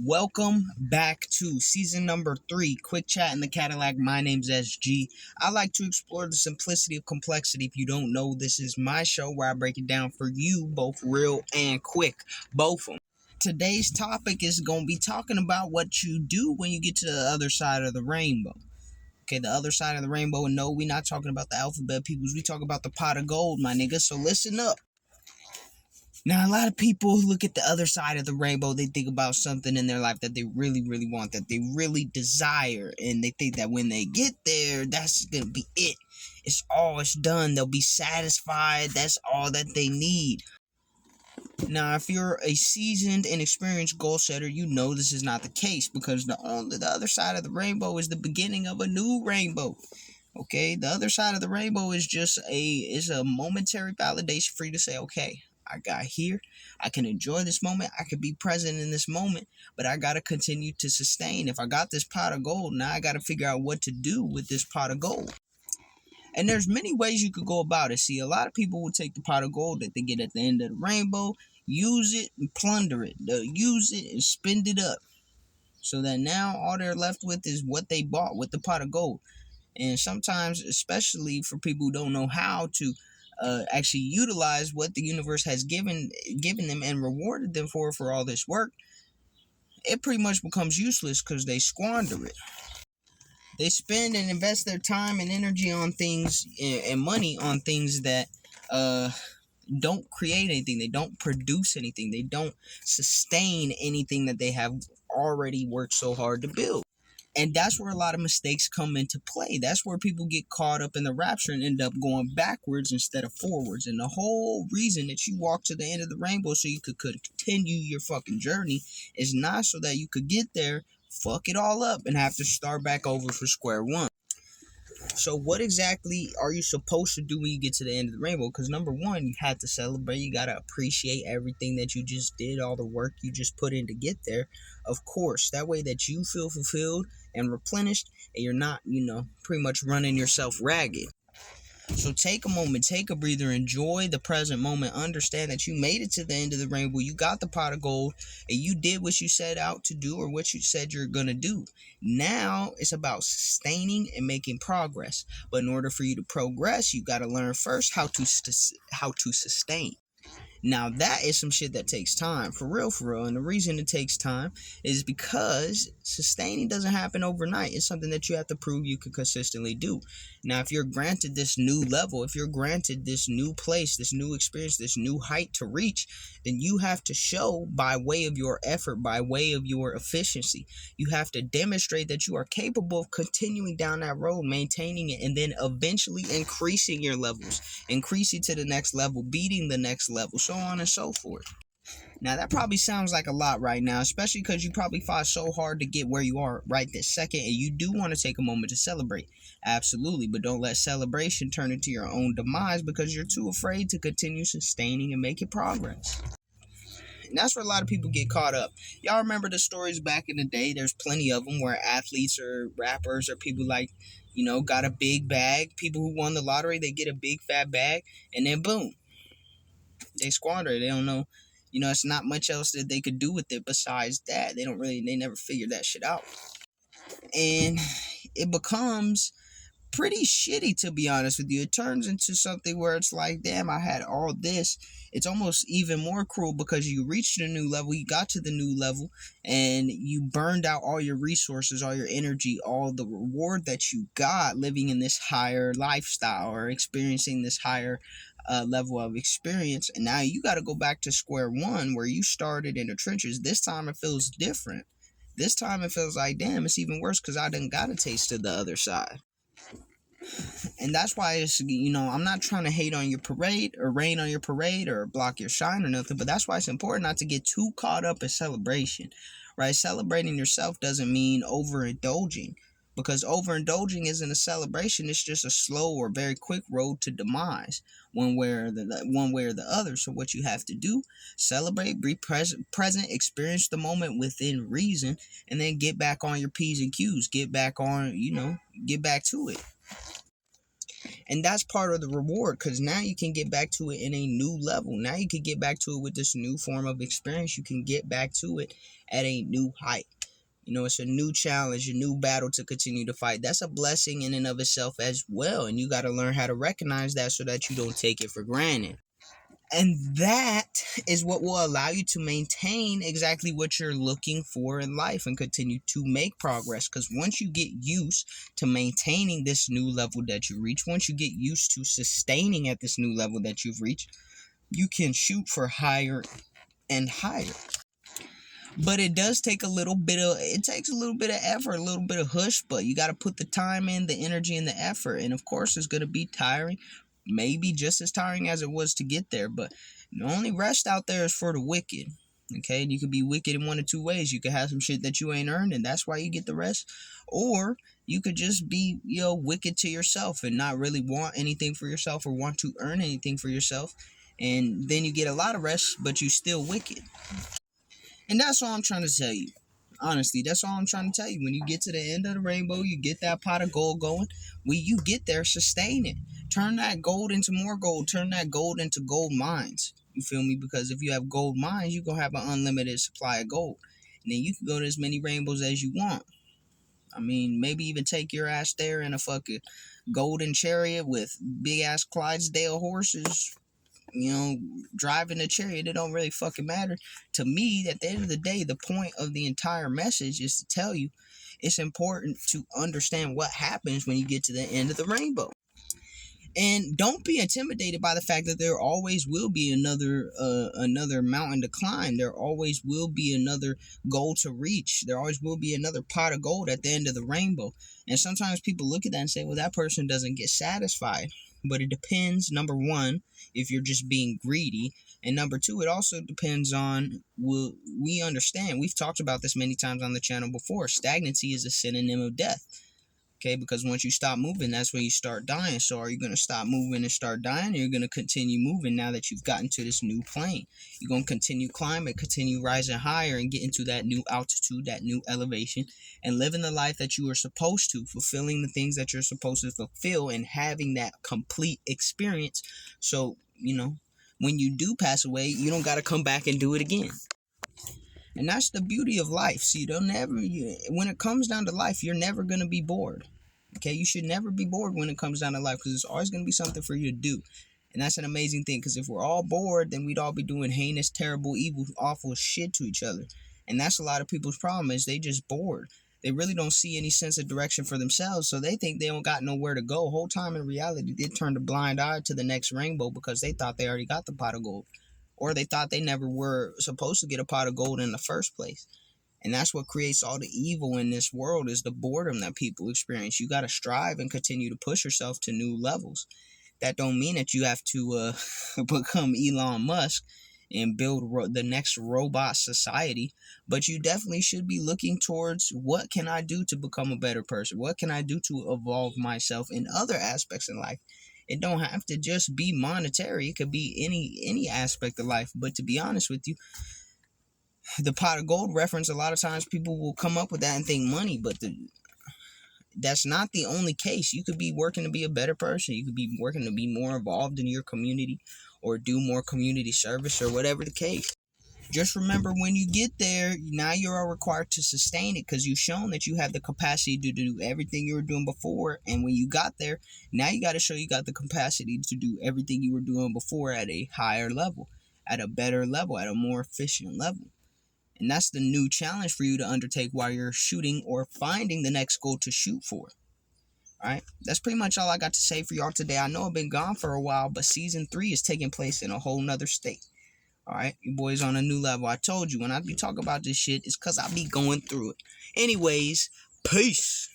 Welcome back to season number 3, Quick Chat in the Cadillac. My name's SG. I like to explore the simplicity of complexity. If you don't know, this is my show where I break it down for you, both real and quick, both of them. Today's topic is going to be talking about what you do when you get to the other side of the rainbow. Okay, the other side of the rainbow, and no, we're not talking about the alphabet peoples. We talk about the pot of gold, my nigga, so listen up. Now, a lot of people look at the other side of the rainbow. They think about something in their life that they really, really want, that they really desire. And they think that when they get there, that's going to be it. It's done. They'll be satisfied. That's all that they need. Now, if you're a seasoned and experienced goal setter, you know this is not the case because the other side of the rainbow is the beginning of a new rainbow. Okay, the other side of the rainbow is just a momentary validation for you to say, okay, I got here. I can enjoy this moment. I can be present in this moment, but I got to continue to sustain. If I got this pot of gold, now I got to figure out what to do with this pot of gold. And there's many ways you could go about it. See, a lot of people will take the pot of gold that they get at the end of the rainbow, use it and plunder it. They'll use it and spend it up. So that now all they're left with is what they bought with the pot of gold. And sometimes, especially for people who don't know how to actually utilize what the universe has given them and rewarded them for all this work, it pretty much becomes useless because they squander it. They spend and invest their time and energy on things and money on things that don't create anything. They don't produce anything. They don't sustain anything that they have already worked so hard to build. And that's where a lot of mistakes come into play. That's where people get caught up in the rapture and end up going backwards instead of forwards. And the whole reason that you walk to the end of the rainbow so you could continue your fucking journey is not so that you could get there, fuck it all up, and have to start back over for square one. So what exactly are you supposed to do when you get to the end of the rainbow? Because number one, you have to celebrate. You got to appreciate everything that you just did, all the work you just put in to get there. Of course, that way that you feel fulfilled and replenished and you're not, pretty much running yourself ragged. So take a moment, take a breather, enjoy the present moment. Understand that you made it to the end of the rainbow. You got the pot of gold and you did what you set out to do or what you said you're going to do. Now it's about sustaining and making progress. But in order for you to progress, you got to learn first how to sustain. Now that is some shit that takes time, for real. And the reason it takes time is because sustaining doesn't happen overnight. It's something that you have to prove you can consistently do. Now, if you're granted this new level, if you're granted this new place, this new experience, this new height to reach, then you have to show by way of your effort, by way of your efficiency. You have to demonstrate that you are capable of continuing down that road, maintaining it, and then eventually increasing your levels, increasing to the next level, beating the next level, so on and so forth. Now, that probably sounds like a lot right now, especially because you probably fought so hard to get where you are right this second, and you do want to take a moment to celebrate. Absolutely, but don't let celebration turn into your own demise because you're too afraid to continue sustaining and making progress. And that's where a lot of people get caught up. Y'all remember the stories back in the day? There's plenty of them where athletes or rappers or people like, got a big bag. People who won the lottery, they get a big fat bag, and then boom, they squander it. They don't know. It's not much else that they could do with it besides that. They never figured that shit out. And it becomes pretty shitty, to be honest with you. It turns into something where it's like, damn, I had all this. It's almost even more cruel because you reached a new level, you got to the new level, and you burned out all your resources, all your energy, all the reward that you got living in this higher lifestyle or experiencing this higher level of experience. And now you got to go back to square one where you started in the trenches. This time it feels different. This time it feels like, damn, it's even worse because I done got a taste of the other side. And that's why it's, I'm not trying to hate on your parade or rain on your parade or block your shine or nothing, but that's why it's important not to get too caught up in celebration, right? Celebrating yourself doesn't mean overindulging, because overindulging isn't a celebration. It's just a slow or very quick road to demise, one way or the other. So what you have to do, celebrate, be present, experience the moment within reason, and then get back on your P's and Q's, get back on, get back to it. And that's part of the reward, because now you can get back to it in a new level. Now you can get back to it with this new form of experience. You can get back to it at a new height. It's a new challenge, a new battle to continue to fight. That's a blessing in and of itself as well. And you got to learn how to recognize that so that you don't take it for granted. And that is what will allow you to maintain exactly what you're looking for in life and continue to make progress. Because once you get used to maintaining this new level that you reach, once you get used to sustaining at this new level that you've reached, you can shoot for higher and higher. But it does take it takes a little bit of effort, a little bit of hush, but you got to put the time in, the energy, and the effort. And of course, it's going to be tiring, maybe just as tiring as it was to get there. But the only rest out there is for the wicked. Okay, and you could be wicked in one of two ways. You could have some shit that you ain't earned, and that's why you get the rest. Or you could just be, wicked to yourself and not really want anything for yourself or want to earn anything for yourself. And then you get a lot of rest, but you still wicked. And that's all I'm trying to tell you. Honestly, that's all I'm trying to tell you. When you get to the end of the rainbow, you get that pot of gold going. When you get there, sustain it. Turn that gold into more gold. Turn that gold into gold mines. You feel me? Because if you have gold mines, you're going to have an unlimited supply of gold. And then you can go to as many rainbows as you want. I mean, maybe even take your ass there in a fucking golden chariot with big-ass Clydesdale horses. Driving a chariot, it don't really fucking matter. To me, at the end of the day, the point of the entire message is to tell you it's important to understand what happens when you get to the end of the rainbow. And don't be intimidated by the fact that there always will be another mountain to climb. There always will be another goal to reach. There always will be another pot of gold at the end of the rainbow. And sometimes people look at that and say, well, that person doesn't get satisfied. But it depends, number one, if you're just being greedy. And number two, it also depends on, we understand, we've talked about this many times on the channel before, stagnancy is a synonym of death. Okay, because once you stop moving, that's when you start dying. So are you going to stop moving and start dying, or you're going to continue moving now that you've gotten to this new plane? You're going to continue climbing, continue rising higher, and get into that new altitude, that new elevation, and living the life that you are supposed to, fulfilling the things that you're supposed to fulfill, and having that complete experience. So, when you do pass away, you don't got to come back and do it again. And that's the beauty of life. See, when it comes down to life, you're never going to be bored. Okay, you should never be bored when it comes down to life, because there's always going to be something for you to do. And that's an amazing thing, because if we're all bored, then we'd all be doing heinous, terrible, evil, awful shit to each other. And that's a lot of people's problem, is they just bored. They really don't see any sense of direction for themselves, so they think they don't got nowhere to go. Whole time in reality, they turned a blind eye to the next rainbow because they thought they already got the pot of gold. Or they thought they never were supposed to get a pot of gold in the first place. And that's what creates all the evil in this world, is the boredom that people experience. You got to strive and continue to push yourself to new levels. That don't mean that you have to become Elon Musk and build the next robot society. But you definitely should be looking towards, what can I do to become a better person? What can I do to evolve myself in other aspects in life? It don't have to just be monetary. It could be any aspect of life. But to be honest with you, the pot of gold reference, a lot of times people will come up with that and think money, but that's not the only case. You could be working to be a better person. You could be working to be more involved in your community, or do more community service, or whatever the case. Just remember, when you get there, now you are required to sustain it, because you've shown that you have the capacity to do everything you were doing before. And when you got there, now you got to show you got the capacity to do everything you were doing before at a higher level, at a better level, at a more efficient level. And that's the new challenge for you to undertake while you're shooting or finding the next goal to shoot for. Alright, that's pretty much all I got to say for y'all today. I know I've been gone for a while, but season 3 is taking place in a whole nother state. Alright, your boy's on a new level. I told you, when I be talking about this shit, it's because I be going through it. Anyways, peace.